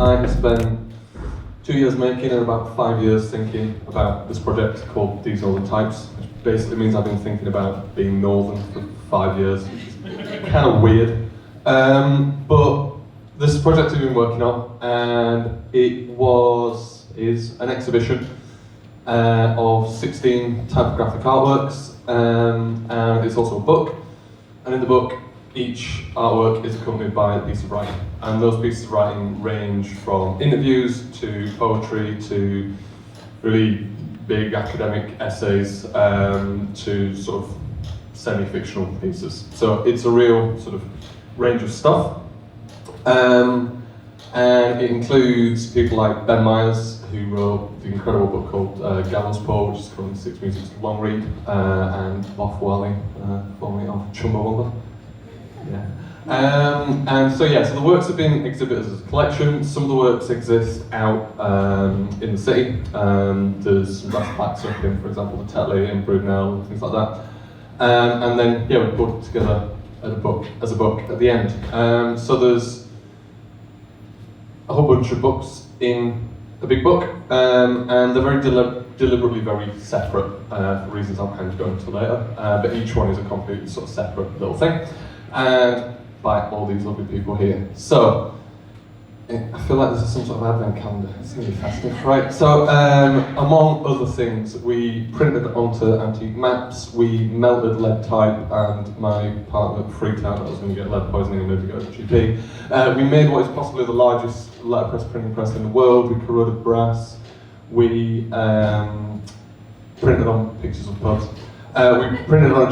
I have spent 2 years making and about 5 years thinking about this project called These Northern Types, which basically means I've been thinking about being Northern for 5 years, which is kind of weird. But this project I've been working on, and is an exhibition of 16 typographic artworks, and it's also a book. And in the book, each artwork is accompanied by a piece of writing. And those pieces of writing range from interviews to poetry to really big academic essays to sort of semi-fictional pieces. So it's a real sort of range of stuff. And it includes people like Ben Myers, who wrote the incredible book called Gallows Pole, which is currently 6 Musics Long Read, and Boff Wally, formerly of Chumbawamba. Yeah. And so so the works have been exhibited as a collection. Some of the works exist out in the city. There's some brass plaques up in, for example, the Tetley in Brunel and things like that. And then we put it together as a book at the end. So there's a whole bunch of books in a big book, and they're very deliberately very separate for reasons I'll kind of go into later. But each one is a completely sort of separate little thing, and by all these lovely people here. So I feel like this is some sort of advent calendar. It's going to be fascinating, right? So among other things, we printed onto antique maps, we melted lead type, and my partner freaked out that I was going to get lead poisoning and maybe go to the GP. We made what is possibly the largest letterpress printing press in the world. We corroded brass. We printed on pictures of pubs. We printed on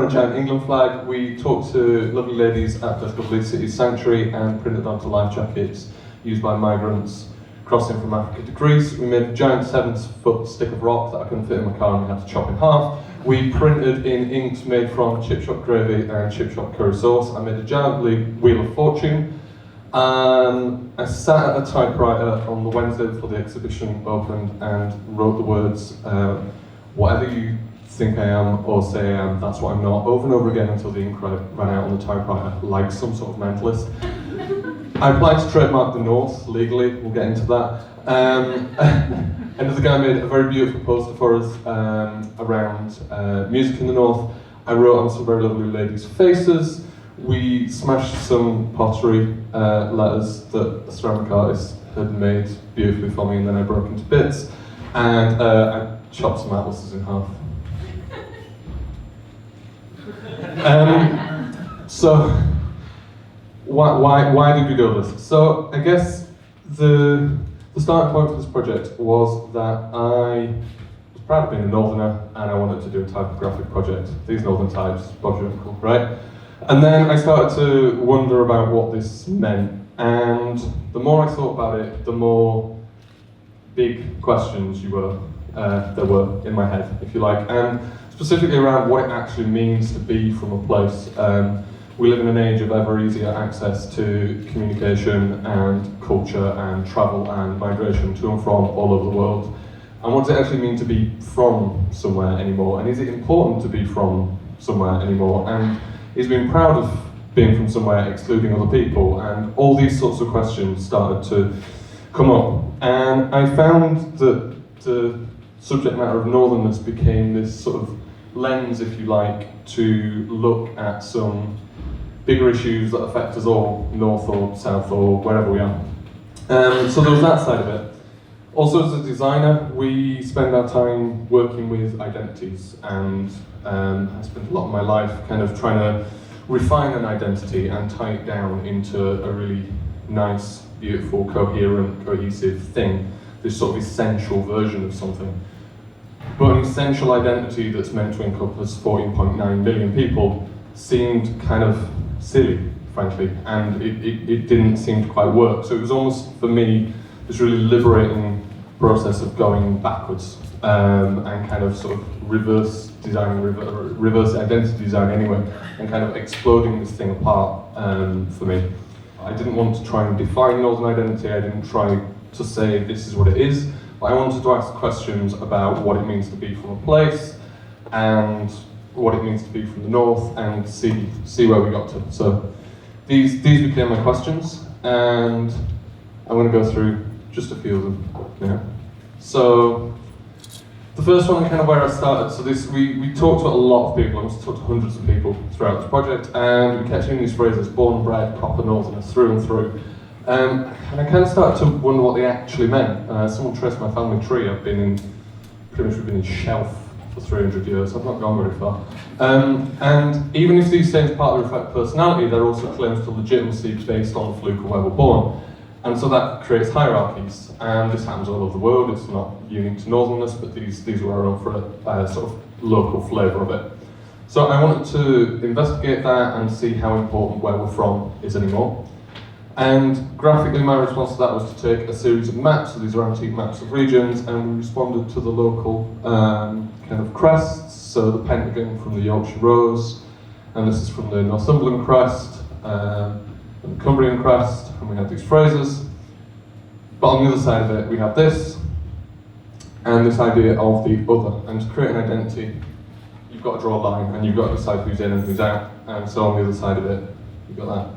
a giant England flag. We talked to lovely ladies at the Glug Leeds City Sanctuary and printed onto life jackets used by migrants crossing from Africa to Greece. We made a giant 7-foot stick of rock that I couldn't fit in my car and we had to chop in half. We printed in inks made from chip shop gravy and chip shop curry sauce. I made a giant wheel of fortune. I sat at a typewriter on the Wednesday before the exhibition opened and wrote the words, whatever you think I am or say I am, that's what I'm not, over and over again until the ink ran out on the typewriter, like some sort of mentalist. I applied to trademark the North legally, we'll get into that. And the guy made a very beautiful poster for us around music in the North. I wrote on some very lovely ladies' faces. We smashed some pottery letters that a ceramic artist had made beautifully for me, and then I broke into bits. And I chopped some atlases in half. So why did we do this? So I guess the starting point for this project was that I was proud of being a Northerner and I wanted to do a typographic project. These Northern Types, Bob's your uncle, right? And then I started to wonder about what this meant, and the more I thought about it, the more big questions there were in my head, if you like, and specifically around what it actually means to be from a place. We live in an age of ever easier access to communication and culture and travel and migration to and from all over the world. And what does it actually mean to be from somewhere anymore? And is it important to be from somewhere anymore? And is being proud of being from somewhere excluding other people? And all these sorts of questions started to come up. And I found that the subject matter of Northernness became this sort of lens, if you like, to look at some bigger issues that affect us all, north or south or wherever we are. So there was that side of it. Also, as a designer, we spend our time working with identities, and I spent a lot of my life kind of trying to refine an identity and tie it down into a really nice, beautiful, coherent, cohesive thing, this sort of essential version of something. But an essential identity that's meant to encompass 14.9 million people seemed kind of silly, frankly, and it didn't seem to quite work. So it was almost, for me, this really liberating process of going backwards and kind of sort of reverse identity design anyway, and kind of exploding this thing apart for me. I didn't want to try and define Northern identity, I didn't try to say this is what it is, but I wanted to ask questions about what it means to be from a place and what it means to be from the North, and see where we got to. So these became my questions. and I'm going to go through just a few of them now. So the first one, kind of where I started. So we talked to a lot of people. I must have talked to hundreds of people throughout this project, and we kept hearing these phrases: born and bred, proper northerners, through and through. And I kind of started to wonder what they actually meant. Someone traced my family tree. I've been in, pretty much we've been in shelf for 300 years. I've not gone very far. And even if these things partly reflect personality, they're also claims to legitimacy based on the fluke of where we're born. And so that creates hierarchies, and this happens all over the world. It's not unique to northernness, but these were our own for a sort of local flavour of it. So I wanted to investigate that and see how important where we're from is anymore. And graphically, my response to that was to take a series of maps, so these are antique maps of regions, and we responded to the local kind of crests, so the Pentagon from the Yorkshire Rose, and this is from the Northumberland crest, and the Cumbrian crest, and we have these phrases. But on the other side of it, we have this, and this idea of the other. And to create an identity, you've got to draw a line, and you've got to decide who's in and who's out, and so on the other side of it, you've got that.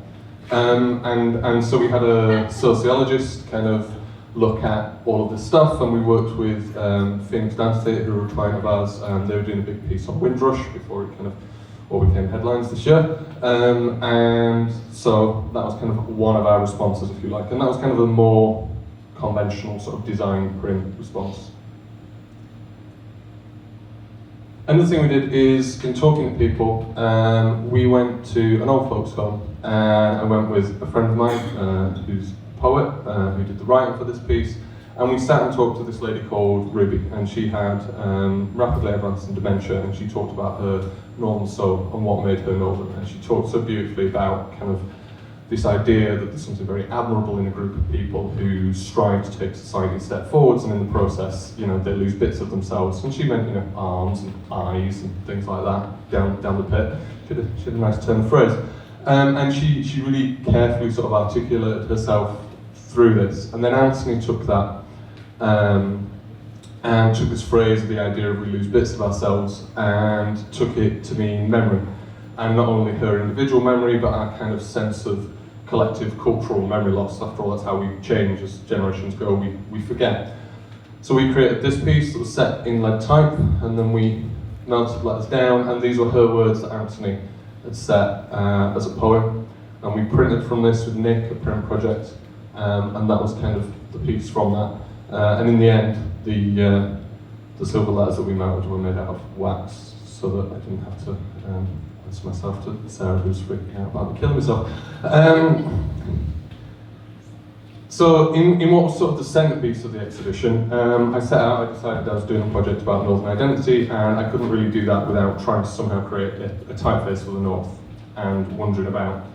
And so we had a sociologist kind of look at all of this stuff, and we worked with Phoenix Dance Theatre, who were a client of ours, and they were doing a big piece on Windrush before it kind of all became headlines this year. And so that was kind of one of our responses, if you like, and that was kind of a more conventional sort of design print response. Another thing we did is, in talking to people, we went to an old folks' home, and I went with a friend of mine who's a poet, who did the writing for this piece, and we sat and talked to this lady called Ruby, and she had rapidly advancing dementia, and she talked about her northern soul and what made her northern, and she talked so beautifully about kind of this idea that there's something very admirable in a group of people who strive to take society a step forwards, and in the process, you know, they lose bits of themselves. And she meant, you know, arms and eyes and things like that down the pit. She had a nice turn of phrase. And she really carefully sort of articulated herself through this. And then Anthony took that and took this phrase, the idea of we lose bits of ourselves, and took it to mean memory. And not only her individual memory, but our kind of sense of collective cultural memory loss. After all, that's how we change as generations go, we forget. So we created this piece that was set in lead type, and then we melted letters down, and these were her words that Anthony had set as a poem. And we printed from this with Nick, a print project, and that was kind of the piece from that. And in the end, the silver letters that we melted were made out of wax, so that I didn't have to answer myself to Sarah, who's freaking out about me killing myself. So in what was sort of the centrepiece of the exhibition, I decided I was doing a project about Northern identity, and I couldn't really do that without trying to somehow create a typeface for the North, and wondering about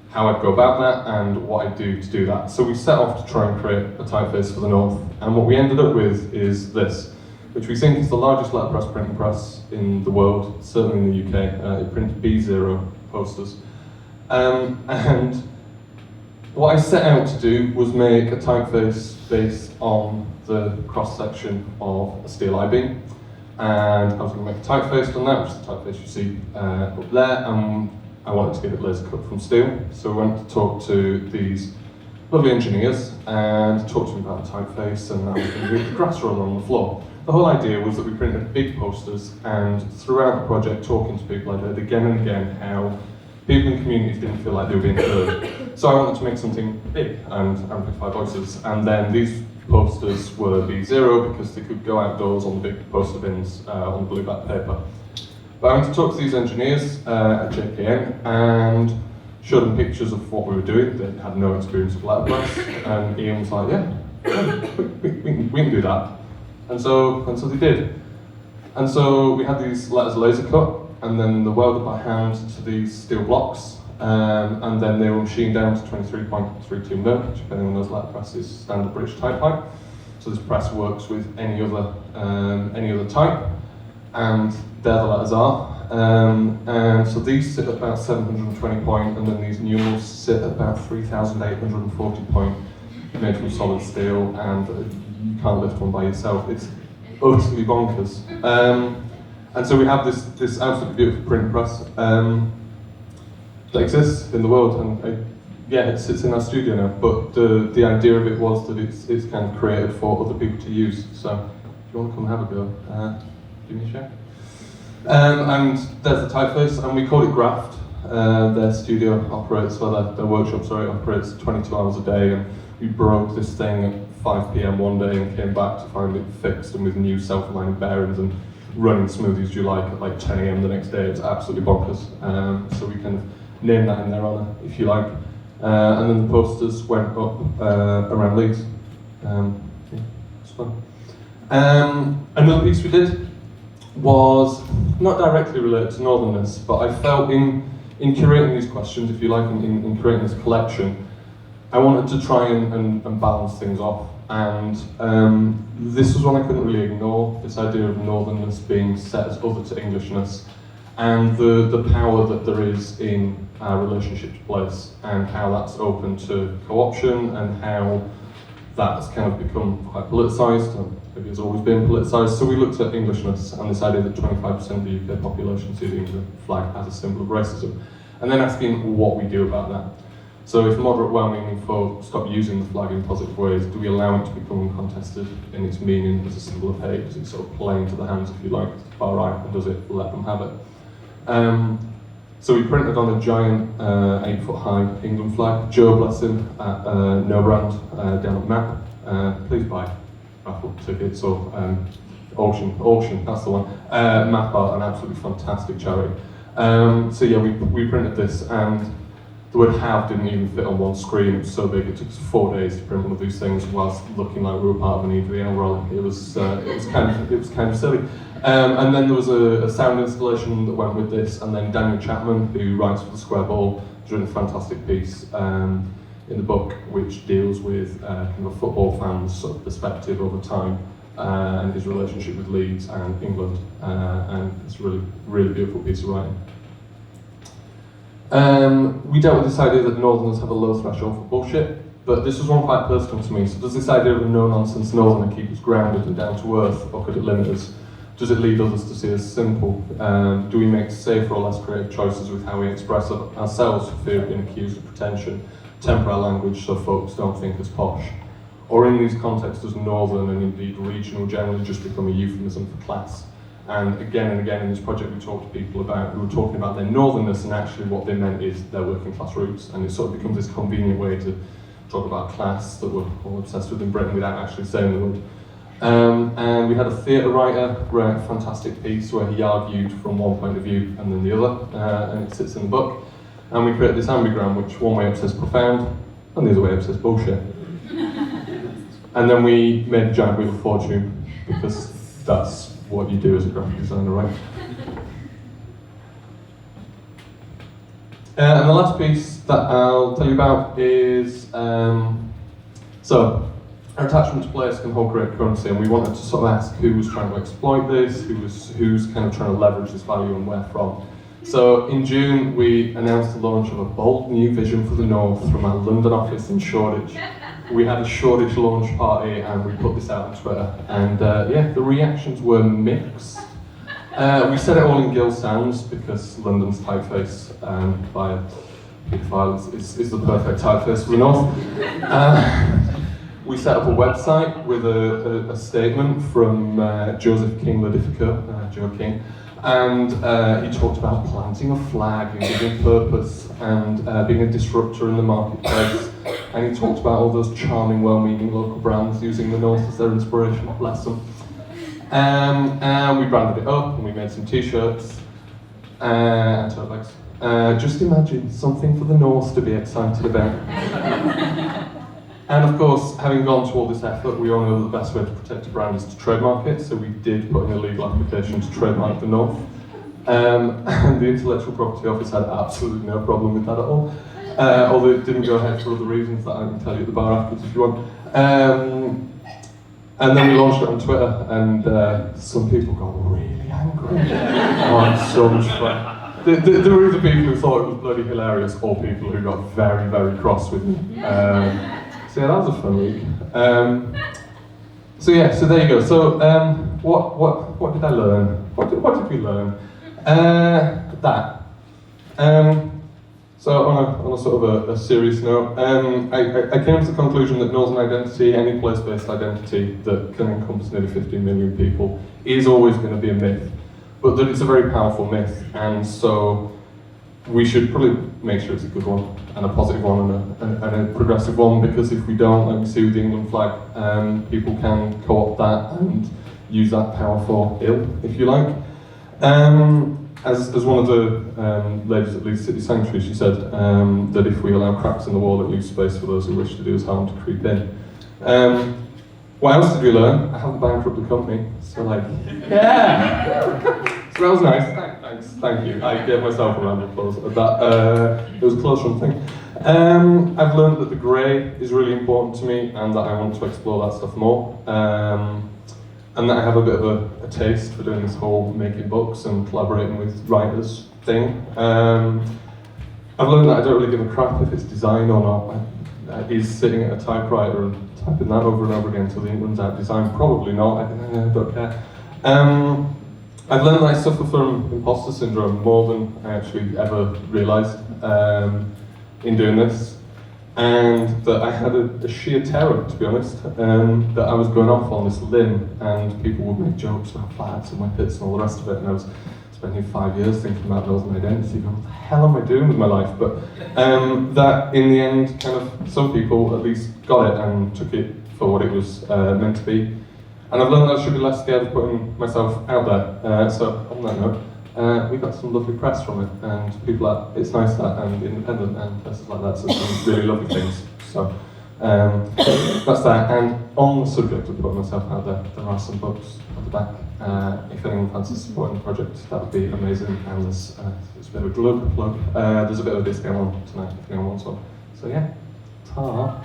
how I'd go about that and what I'd do to do that. So we set off to try and create a typeface for the North, and what we ended up with is this, which we think is the largest letterpress printing press in the world, certainly in the UK. It printed B0 posters. And what I set out to do was make a typeface based on the cross-section of a steel I-beam. And I was going to make a typeface on that, which is the typeface you see up there, and I wanted to get it laser cut from steel. So we went to talk to these lovely engineers and talk to them about the typeface, and I was going to do the grass roller on the floor. The whole idea was that we printed big posters, and throughout the project, talking to people, I heard again and again how people in communities didn't feel like they were being heard. So I wanted to make something big and amplify voices, and then these posters were B0 because they could go outdoors on the big poster bins on the blue back paper. But I went to talk to these engineers at JKN and showed them pictures of what we were doing. They had no experience of letterpress, and Ian was like, yeah, we can do that. And so they did. And so we had these letters laser cut, and then they welded by hand to these steel blocks, and then they were machined down to 23.32 mil, which, if anyone knows letterpress, is standard British type height. So this press works with any other type, and there the letters are. And so these sit at about 720 point, and then these numerals sit at about 3,840 point, made from solid steel, and you can't lift one by yourself. It's utterly bonkers. And so we have this absolutely beautiful print press that exists in the world, and yeah, it sits in our studio now, but the idea of it was that it's kind of created for other people to use. So if you want to come have a go, give me a shout. And there's the typeface, and we call it Graft. Their studio operates, well, their workshop, sorry, operates 22 hours a day, and we broke this thing at 5 PM one day and came back to find it fixed and with new self-aligning bearings and running smooth as you like at like 10 AM the next day. It's absolutely bonkers. So we kind of named that in their honour, if you like. And then the posters went up around Leeds. Yeah, it's fun. Another piece we did was not directly related to northernness, but I felt in curating these questions, if you like, in creating this collection, I wanted to try and balance things off. And this was one I couldn't really ignore, this idea of northernness being set as other to Englishness, and the power that there is in our relationship to place, and how that's open to co-option, and how that's kind of become quite politicised, and maybe it's always been politicised. So we looked at Englishness and this idea that 25% of the UK population see the England flag as a symbol of racism, and then asking what we do about that. So if moderate, well-meaning folk stop using the flag in positive ways, do we allow it to become uncontested in its meaning as a symbol of hate? Does it sort of play into the hands, if you like, to the far right, and does it let them have it? So we printed on a giant 8-foot-high England flag. Joe, bless him, at No Brand down at MAP. Please buy raffle tickets or auction, that's the one. MAP are an absolutely fantastic charity. So yeah, we printed this, and the word have didn't even fit on one screen. It was so big, it took us 4 days to print one of these things whilst looking like we were part of an EVL rally. It was kind of silly. And then there was a sound installation that went with this, and then Daniel Chapman, who writes for the Square Ball, has written a fantastic piece in the book which deals with kind of a football fan's sort of perspective over time and his relationship with Leeds and England, and it's a really, really beautiful piece of writing. We dealt with this idea that northerners have a low threshold for bullshit, but this was one quite personal to me. So does this idea of a no-nonsense northerner keep us grounded and down to earth, or could it limit us? Does it lead others to see us simple? Do we make safer or less creative choices with how we express ourselves for fear of being accused of pretension, temper our language so folks don't think us posh? Or in these contexts does northern and indeed regional generally just become a euphemism for class? And again in this project we talked to people who were talking about their northernness, and actually what they meant is their working class roots, and it sort of becomes this convenient way to talk about class that we're all obsessed with in Britain without actually saying the word. And we had a theatre writer write a fantastic piece where he argued from one point of view and then the other, and it sits in the book. And we created this ambigram, which one way up says profound, and the other way up says bullshit. And then we made a giant wheel of fortune, because that's what you do as a graphic designer, right? And the last piece that I'll tell you about is, so our attachment to place can hold great currency, and we wanted to sort of ask who was trying to exploit this, who's kind of trying to leverage this value and where from. So in June, we announced the launch of a bold new vision for the North from our London office in Shoreditch. We had a Shoreditch launch party and we put this out on Twitter, and yeah, the reactions were mixed. We said it all in Gill Sounds because London's typeface by a paedophile is the perfect typeface for the North. We set up a website with a statement from Joseph King Ladifico, Joe King, and he talked about planting a flag and giving purpose and being a disruptor in the marketplace. And he talked about all those charming, well-meaning local brands using the North as their inspiration, bless them. And we branded it up, and we made some t-shirts and tote bags. Just imagine something for the North to be excited about. And of course, having gone to all this effort, we all know that the best way to protect a brand is to trademark it, so we did put in a legal application to trademark the North. And the Intellectual Property Office had absolutely no problem with that at all. Although it didn't go ahead for other reasons that I can tell you at the bar afterwards if you want. And then we launched it on Twitter, and some people got really angry. Oh, I'm so much fun. There were either people who thought it was bloody hilarious, or people who got very, very cross with me. So yeah, that was a fun week. So yeah, so there you go. So what did I learn? What did we learn? That. So on a sort of a serious note, I came to the conclusion that Northern identity, any place-based identity that can encompass nearly 15 million people, is always going to be a myth, but that it's a very powerful myth, and so we should probably make sure it's a good one, and a positive one, and a progressive one, because if we don't, like we see with the England flag, people can co-opt that and use that power for ill, if you like. As one of the ladies at Leeds City Sanctuary, she said that if we allow cracks in the wall, it leaves space for those who wish to do us harm to creep in. What else did we learn? I haven't bankrupted the company, so like, yeah! So that was nice, thanks, thank you. I gave myself a round of applause at that. It was a close run thing. I've learned that the grey is really important to me and that I want to explore that stuff more. And that I have a bit of a taste for doing this whole making books and collaborating with writers thing. I've learned that I don't really give a crap if it's design or not. Is sitting at a typewriter and typing that over and over again until the ink runs out. Design, probably not, I don't care. I've learned that I suffer from imposter syndrome more than I actually ever realised in doing this. And that I had a sheer terror, to be honest, that I was going off on this limb and people would make jokes about flats and whippets and all the rest of it, and I was spending 5 years thinking about Northern identity, going, what the hell am I doing with my life? But that in the end, kind of, some people at least got it and took it for what it was meant to be. And I've learned that I should be less scared of putting myself out there. So on that note, we got some lovely press from it, and people at It's Nice That and Independent and places like that, so some really lovely things. So that's that. And on the subject of putting myself out there, there are some books at the back. If anyone fancies supporting the project, that would be amazing. And there's a bit of a glug plug. There's a bit of a discount on tonight if anyone wants one. So yeah, ta.